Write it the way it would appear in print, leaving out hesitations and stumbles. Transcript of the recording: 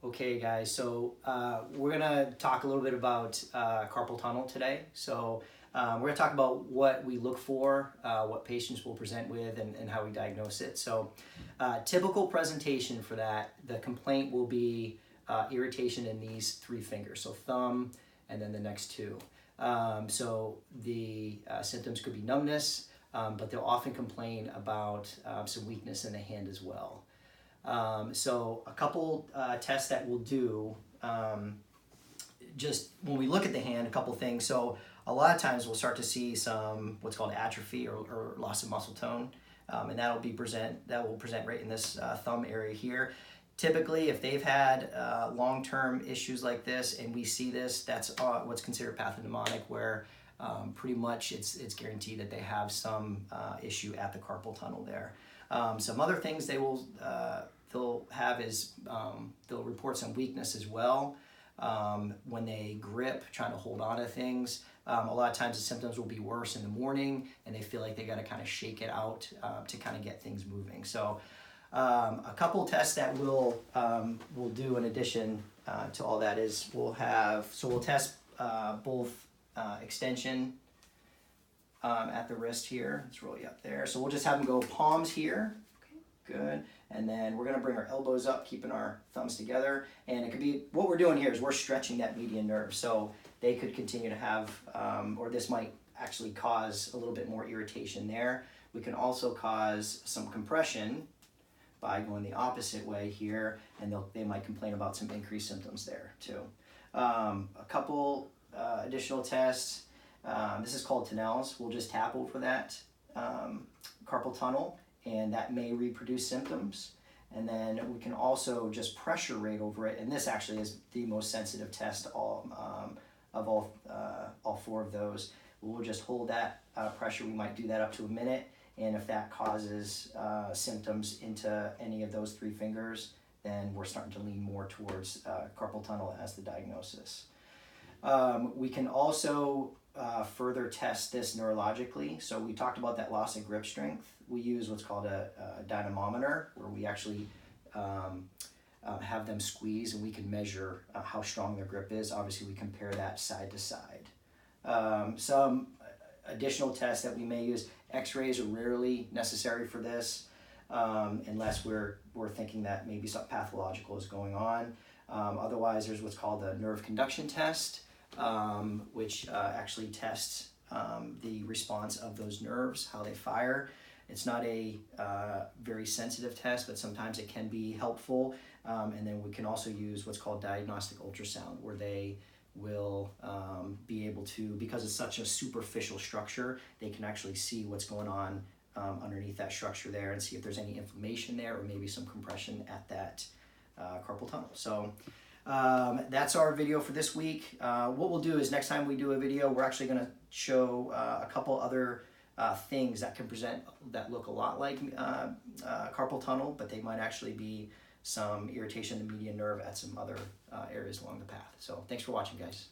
Okay guys, so we're gonna talk a little bit about carpal tunnel today. So we're gonna talk about what we look for, what patients will present with, and how we diagnose it. So typical presentation for that, the complaint will be irritation in these three fingers, so thumb and then the next two. So the symptoms could be numbness, but they'll often complain about some weakness in the hand as well. So a couple tests that we'll do, just when we look at the hand, a couple things. So a lot of times we'll start to see some what's called atrophy or loss of muscle tone, and that will present right in this thumb area here. Typically, if they've had long-term issues like this and we see this, that's what's considered pathognomonic, where pretty much it's guaranteed that they have some issue at the carpal tunnel there. Some other things they'll have is they'll report some weakness as well when they grip, trying to hold on to things. A lot of times the symptoms will be worse in the morning and they feel like they got to kind of shake it out to kind of get things moving. So a couple tests that we'll do in addition to all that is we'll test both extension at the wrist here. It's really up there. So we'll just have them go palms here. Okay, good. And then we're going to bring our elbows up, keeping our thumbs together. And it could be, what we're doing here is we're stretching that median nerve. So they could continue to have, or this might actually cause a little bit more irritation there. We can also cause some compression by going the opposite way here, and they might complain about some increased symptoms there too. A couple additional tests. This is called Tunnels. We'll just tap over that carpal tunnel, and that may reproduce symptoms. And then we can also just pressure rate over it, and this actually is the most sensitive test of all four of those. We'll just hold that pressure. We might do that up to a minute, and if that causes symptoms into any of those three fingers, then we're starting to lean more towards carpal tunnel as the diagnosis. We can also further test this neurologically. So we talked about that loss of grip strength. We use what's called a dynamometer, where we actually have them squeeze and we can measure how strong their grip is. Obviously we compare that side to side. Some additional tests that we may use, x-rays are rarely necessary for this unless we're thinking that maybe something pathological is going on. Otherwise there's what's called the nerve conduction test, which actually tests the response of those nerves, how they fire. It's not a very sensitive test, but sometimes it can be helpful. And then we can also use what's called diagnostic ultrasound, where they will be able to, because it's such a superficial structure, they can actually see what's going on underneath that structure there and see if there's any inflammation there or maybe some compression at that carpal tunnel. So that's our video for this week. What we'll do is next time we do a video, we're actually going to show a couple other things that can present that look a lot like carpal tunnel, but they might actually be some irritation in the median nerve at some other areas along the path. So thanks for watching, guys.